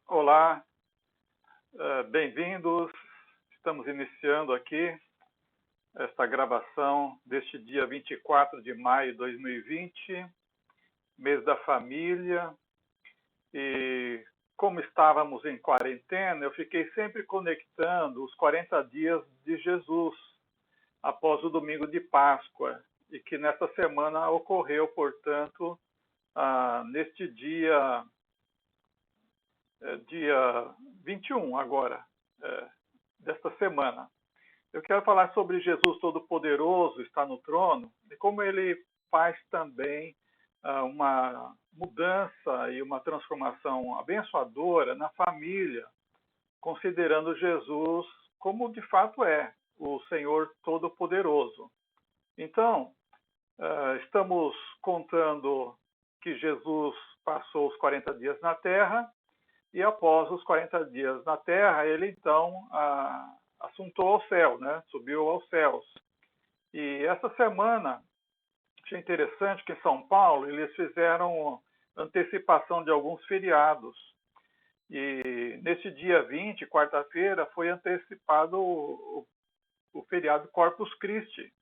Olá, bem-vindos. Estamos iniciando aqui esta gravação deste dia 24 de maio de 2020, mês da família. E como estávamos em quarentena, eu fiquei sempre conectando os 40 dias de Jesus após o domingo de Páscoa, e que nesta semana ocorreu, portanto, neste dia 21 agora, desta semana. Eu quero falar sobre Jesus Todo-Poderoso, está no trono, e como ele faz também uma mudança e uma transformação abençoadora na família, considerando Jesus como de fato é, o Senhor Todo-Poderoso. Então, estamos contando que Jesus passou os 40 dias na Terra, e após os 40 dias na Terra, ele então assuntou ao céu, né? Subiu aos céus. E essa semana, achei interessante que em São Paulo eles fizeram antecipação de alguns feriados. E nesse dia 20, quarta-feira, foi antecipado o feriado Corpus Christi.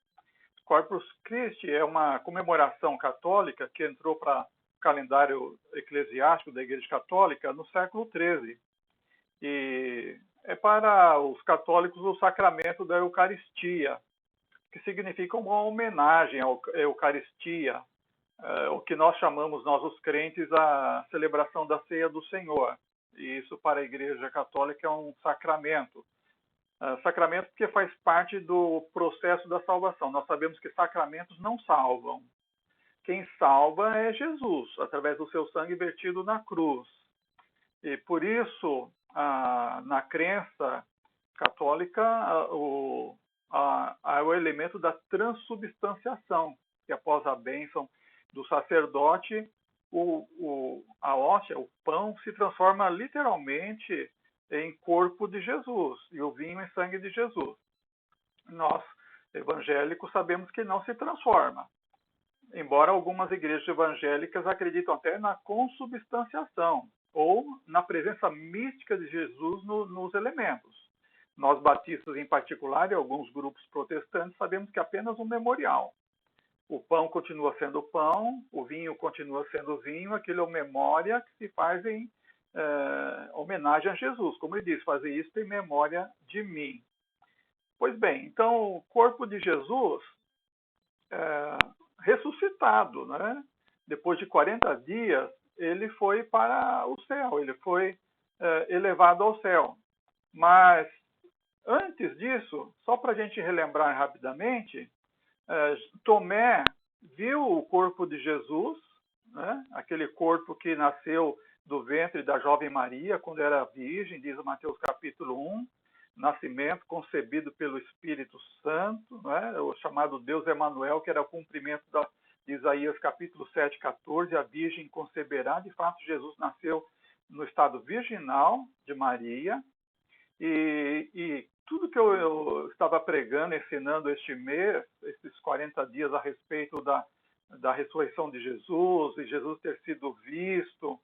Corpus Christi é uma comemoração católica que entrou para o calendário eclesiástico da Igreja Católica no século XIII. E é para os católicos o sacramento da Eucaristia, que significa uma homenagem à Eucaristia, o que nós chamamos, nós os crentes, a celebração da Ceia do Senhor. E isso para a Igreja Católica é um sacramento. Sacramento porque faz parte do processo da salvação. Nós sabemos que sacramentos não salvam. Quem salva é Jesus, através do seu sangue vertido na cruz. E por isso, na crença católica, o elemento da transubstanciação, que após a bênção do sacerdote, a hóstia, o pão, se transforma literalmente em corpo de Jesus e o vinho em sangue de Jesus. Nós, evangélicos, sabemos que não se transforma, embora algumas igrejas evangélicas acreditam até na consubstanciação, ou na presença mística de Jesus nos elementos. Nós batistas, em particular, e alguns grupos protestantes, sabemos que é apenas um memorial. O pão continua sendo pão, o vinho continua sendo vinho, aquilo é uma memória que se faz em homenagem a Jesus. Como ele diz, fazer isso em memória de mim. Pois bem, então o corpo de Jesus ressuscitado, né? Depois de 40 dias, ele foi para o céu, ele foi elevado ao céu. Mas antes disso, só para a gente relembrar rapidamente, Tomé viu o corpo de Jesus, né? Aquele corpo que nasceu do ventre da jovem Maria, quando era virgem, diz Mateus capítulo 1, nascimento concebido pelo Espírito Santo, né? O chamado Deus Emanuel, que era o cumprimento de Isaías capítulo 7, 14, a virgem conceberá. De fato, Jesus nasceu no estado virginal de Maria, e tudo que eu estava pregando, ensinando este mês, esses 40 dias a respeito da ressurreição de Jesus, e Jesus ter sido visto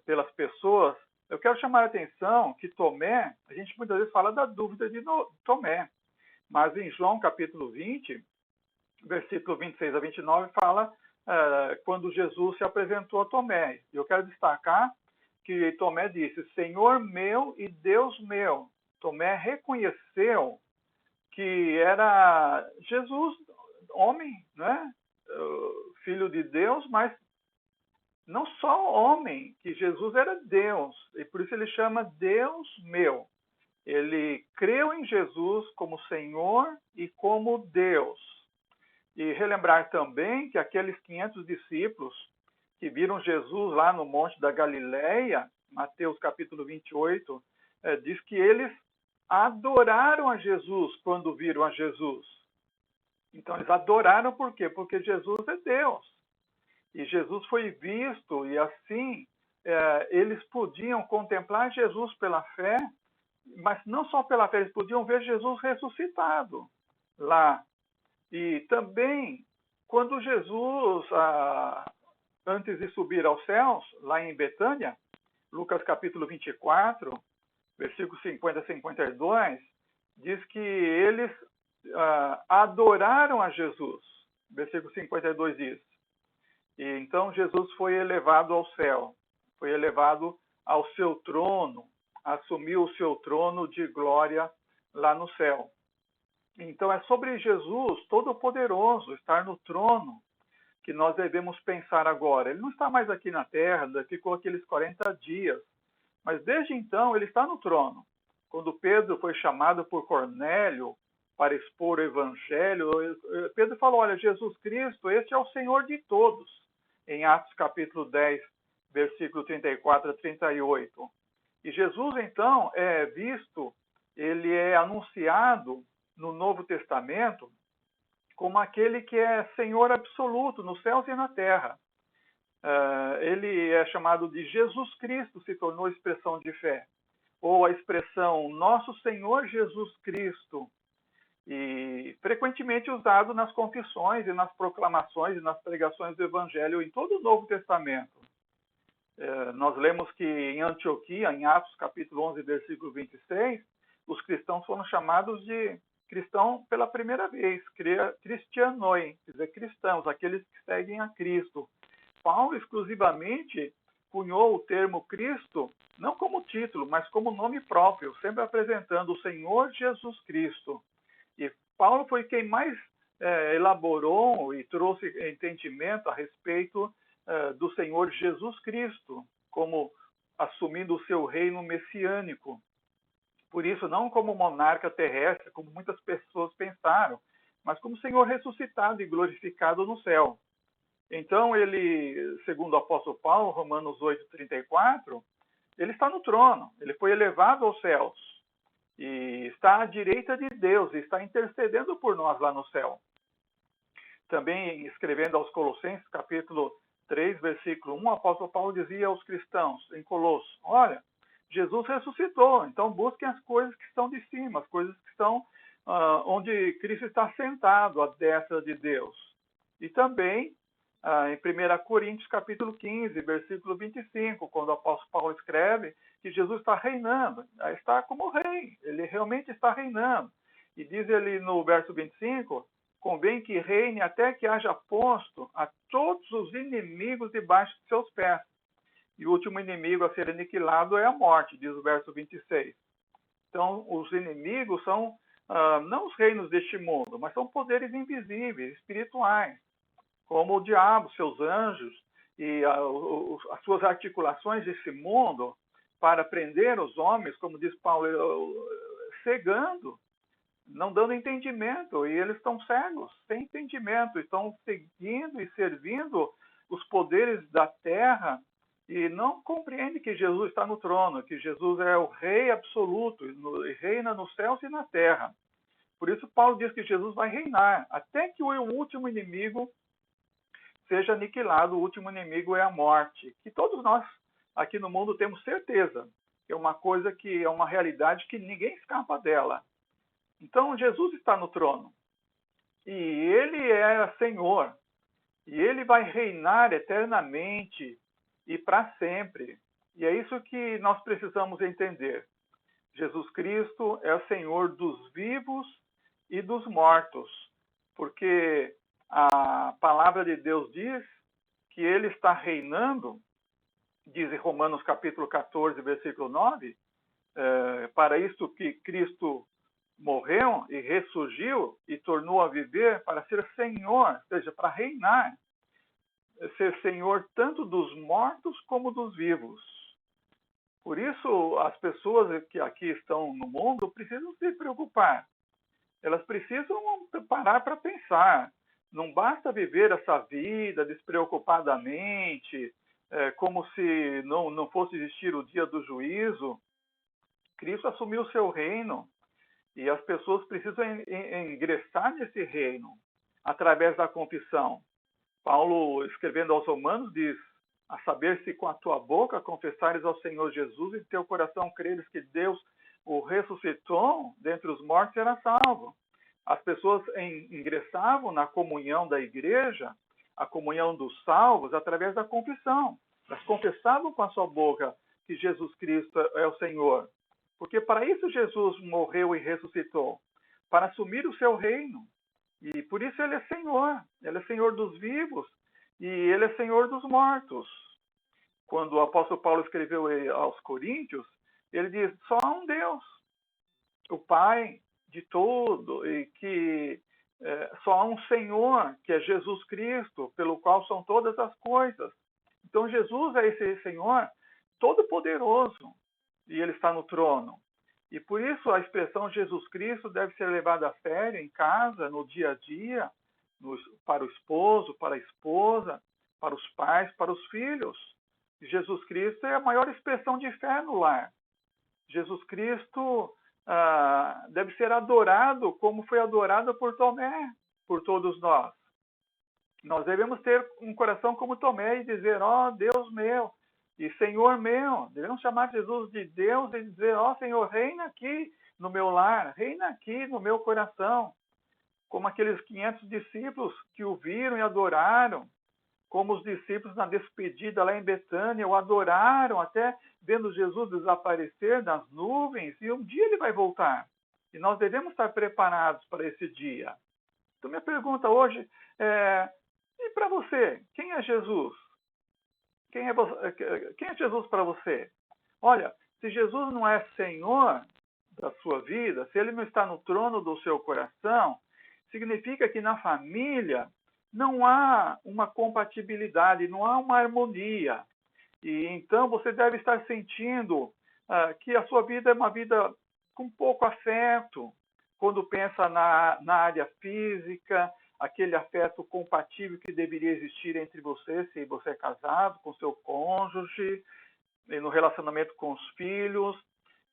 pelas pessoas, eu quero chamar a atenção que Tomé, a gente muitas vezes fala da dúvida de Tomé, mas em João capítulo 20, versículo 26 a 29, fala quando Jesus se apresentou a Tomé. Eu quero destacar que Tomé disse, Senhor meu e Deus meu. Tomé reconheceu que era Jesus, homem, né? Filho de Deus, mas não só homem, que Jesus era Deus, e por isso ele chama Deus meu. Ele creu em Jesus como Senhor e como Deus. E relembrar também que aqueles 500 discípulos que viram Jesus lá no Monte da Galileia, Mateus capítulo 28, diz que eles adoraram a Jesus quando viram a Jesus. Então eles adoraram por quê? Porque Jesus é Deus. E Jesus foi visto, e assim eles podiam contemplar Jesus pela fé, mas não só pela fé, eles podiam ver Jesus ressuscitado lá. E também, quando Jesus, antes de subir aos céus, lá em Betânia, Lucas capítulo 24, versículos 50 a 52, diz que eles adoraram a Jesus. Versículo 52 diz: e então Jesus foi elevado ao céu, foi elevado ao seu trono, assumiu o seu trono de glória lá no céu. Então é sobre Jesus Todo-Poderoso estar no trono que nós devemos pensar agora. Ele não está mais aqui na terra, ficou aqueles 40 dias, mas desde então ele está no trono. Quando Pedro foi chamado por Cornélio para expor o evangelho, Pedro falou: olha, Jesus Cristo, este é o Senhor de todos, em Atos capítulo 10, versículo 34 a 38. E Jesus, então, é visto, ele é anunciado no Novo Testamento como aquele que é Senhor absoluto nos céus e na terra. Ele é chamado de Jesus Cristo, se tornou expressão de fé, ou a expressão Nosso Senhor Jesus Cristo, e frequentemente usado nas confissões e nas proclamações e nas pregações do Evangelho em todo o Novo Testamento. Nós lemos que em Antioquia, em Atos capítulo 11, versículo 26, os cristãos foram chamados de cristão pela primeira vez, cristianoi, quer dizer, cristãos, aqueles que seguem a Cristo. Paulo exclusivamente cunhou o termo Cristo, não como título, mas como nome próprio, sempre apresentando o Senhor Jesus Cristo. E Paulo foi quem mais elaborou e trouxe entendimento a respeito do Senhor Jesus Cristo, como assumindo o seu reino messiânico. Por isso, não como monarca terrestre, como muitas pessoas pensaram, mas como Senhor ressuscitado e glorificado no céu. Então, ele, segundo o apóstolo Paulo, Romanos 8:34, ele está no trono, ele foi elevado aos céus e está à direita de Deus, e está intercedendo por nós lá no céu. Também, escrevendo aos Colossenses, capítulo 3, versículo 1, o apóstolo Paulo dizia aos cristãos em Colossos: olha, Jesus ressuscitou, então busquem as coisas que estão de cima, as coisas que estão onde Cristo está sentado à destra de Deus. E também em 1 Coríntios capítulo 15, versículo 25, quando o apóstolo Paulo escreve que Jesus está reinando, está como rei, ele realmente está reinando. E diz ele no verso 25, convém que reine até que haja posto a todos os inimigos debaixo de seus pés. E o último inimigo a ser aniquilado é a morte, diz o verso 26. Então, os inimigos são não os reinos deste mundo, mas são poderes invisíveis, espirituais, como o diabo, seus anjos e as suas articulações desse mundo para prender os homens, como diz Paulo, cegando, não dando entendimento, e eles estão cegos, sem entendimento, estão seguindo e servindo os poderes da terra e não compreendem que Jesus está no trono, que Jesus é o Rei absoluto, e reina nos céus e na terra. Por isso Paulo diz que Jesus vai reinar, até que o último inimigo seja aniquilado. O último inimigo é a morte, que todos nós aqui no mundo temos certeza, que é uma coisa que é uma realidade que ninguém escapa dela. Então Jesus está no trono, e ele é Senhor, e ele vai reinar eternamente e para sempre. E é isso que nós precisamos entender. Jesus Cristo é o Senhor dos vivos e dos mortos, porque a palavra de Deus diz que ele está reinando, diz em Romanos capítulo 14, versículo 9, para isto que Cristo morreu e ressurgiu e tornou a viver para ser Senhor, ou seja, para reinar, ser Senhor tanto dos mortos como dos vivos. Por isso, as pessoas que aqui estão no mundo precisam se preocupar. Elas precisam parar para pensar. Não basta viver essa vida despreocupadamente, como se não fosse existir o dia do juízo. Cristo assumiu o seu reino e as pessoas precisam ingressar nesse reino através da confissão. Paulo, escrevendo aos Romanos, diz: a saber se com a tua boca confessares ao Senhor Jesus e em teu coração creres que Deus o ressuscitou dentre os mortos, será salvo. As pessoas ingressavam na comunhão da igreja, a comunhão dos salvos, através da confissão. Elas confessavam com a sua boca que Jesus Cristo é o Senhor? Porque para isso Jesus morreu e ressuscitou, para assumir o seu reino. E por isso ele é Senhor dos vivos e ele é Senhor dos mortos. Quando o apóstolo Paulo escreveu aos Coríntios, ele diz: só há um Deus, o Pai de todo, e que só há um Senhor, que é Jesus Cristo, pelo qual são todas as coisas. Então Jesus é esse Senhor todo-poderoso e ele está no trono. E por isso a expressão Jesus Cristo deve ser levada a sério em casa, no dia a dia, para o esposo, para a esposa, para os pais, para os filhos. Jesus Cristo é a maior expressão de fé no lar. Jesus Cristo deve ser adorado como foi adorado por Tomé, por todos nós. Nós devemos ter um coração como Tomé e dizer: ó Deus meu e Senhor meu. Devemos chamar Jesus de Deus e dizer: ó Senhor, reina aqui no meu lar, reina aqui no meu coração. Como aqueles 500 discípulos que o viram e adoraram, como os discípulos na despedida lá em Betânia o adoraram, até vendo Jesus desaparecer nas nuvens, e um dia ele vai voltar. E nós devemos estar preparados para esse dia. Então minha pergunta hoje é: e para você, quem é Jesus? Quem é Jesus para você? Olha, se Jesus não é Senhor da sua vida, se ele não está no trono do seu coração, significa que na família não há uma compatibilidade, não há uma harmonia. E então você deve estar sentindo que a sua vida é uma vida com pouco afeto, quando pensa na área física, aquele afeto compatível que deveria existir entre você, se você é casado, com seu cônjuge, no relacionamento com os filhos.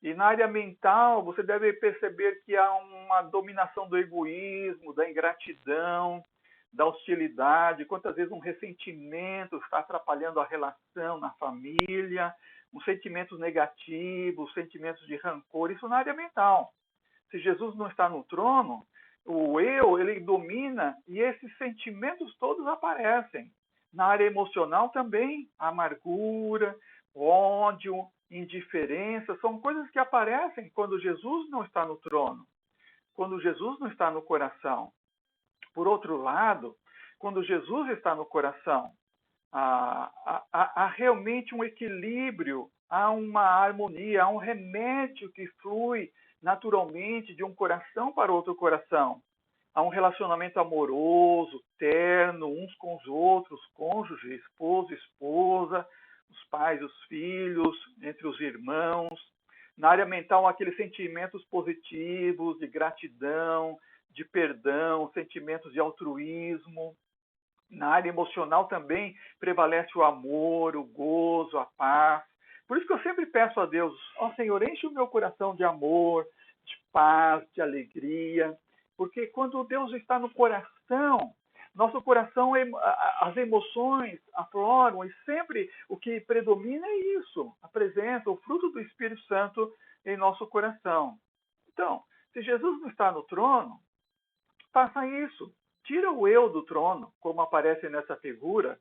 E na área mental, você deve perceber que há uma dominação do egoísmo, da ingratidão, da hostilidade, quantas vezes um ressentimento está atrapalhando a relação na família, os sentimentos negativos, sentimentos de rancor, isso na área mental. Se Jesus não está no trono, o eu, ele domina e esses sentimentos todos aparecem. Na área emocional também, amargura, ódio, indiferença, são coisas que aparecem quando Jesus não está no trono, quando Jesus não está no coração. Por outro lado, quando Jesus está no coração, há realmente um equilíbrio, há uma harmonia, há um remédio que flui naturalmente de um coração para outro coração. Há um relacionamento amoroso, terno, uns com os outros, cônjuge, esposo, esposa, os pais, os filhos, entre os irmãos. Na área mental, há aqueles sentimentos positivos, de gratidão, de perdão, sentimentos de altruísmo. Na área emocional também prevalece o amor, o gozo, a paz. Por isso que eu sempre peço a Deus: ó Senhor, enche o meu coração de amor, de paz, de alegria. Porque quando Deus está no coração, nosso coração, as emoções afloram e sempre o que predomina é isso, a presença, o fruto do Espírito Santo em nosso coração. Então, se Jesus não está no trono, faça isso. Tira o eu do trono, como aparece nessa figura,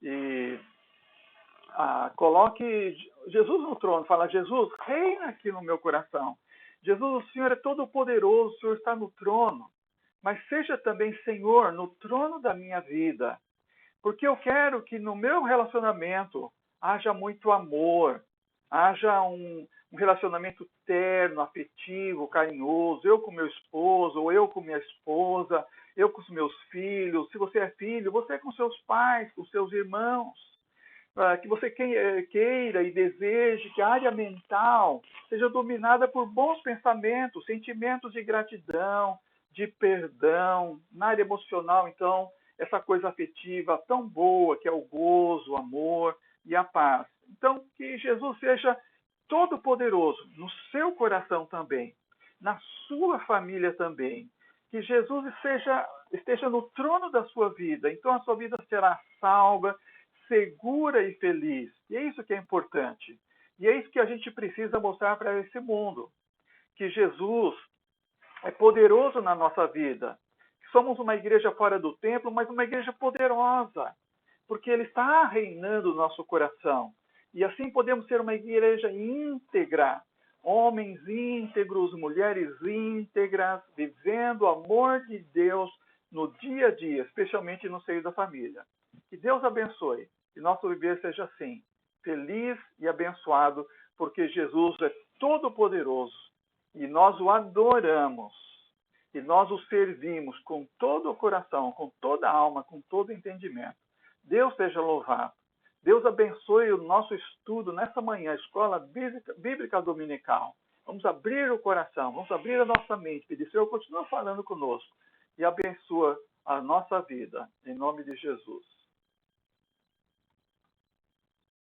e coloque Jesus no trono. Fala: Jesus, reina aqui no meu coração. Jesus, o Senhor é todo poderoso, o Senhor está no trono. Mas seja também Senhor no trono da minha vida. Porque eu quero que no meu relacionamento haja muito amor, haja um relacionamento terno, afetivo, carinhoso, eu com meu esposo, ou eu com minha esposa, eu com os meus filhos. Se você é filho, você com seus pais, com seus irmãos. Que você queira e deseje que a área mental seja dominada por bons pensamentos, sentimentos de gratidão, de perdão. Na área emocional, então, essa coisa afetiva tão boa que é o gozo, o amor e a paz. Então, que Jesus seja todo-poderoso no seu coração também, na sua família também. Que Jesus esteja no trono da sua vida. Então a sua vida será salva, segura e feliz. E é isso que é importante. E é isso que a gente precisa mostrar para esse mundo. Que Jesus é poderoso na nossa vida. Somos uma igreja fora do templo, mas uma igreja poderosa. Porque Ele está reinando no nosso coração. E assim podemos ser uma igreja íntegra, homens íntegros, mulheres íntegras, vivendo o amor de Deus no dia a dia, especialmente no seio da família. Que Deus abençoe, que nosso viver seja assim, feliz e abençoado, porque Jesus é todo-poderoso e nós o adoramos e nós o servimos com todo o coração, com toda a alma, com todo o entendimento. Deus seja louvado. Deus abençoe o nosso estudo nessa manhã, Escola Bíblica Dominical. Vamos abrir o coração, vamos abrir a nossa mente, pedir, Senhor, continua falando conosco e abençoa a nossa vida, em nome de Jesus.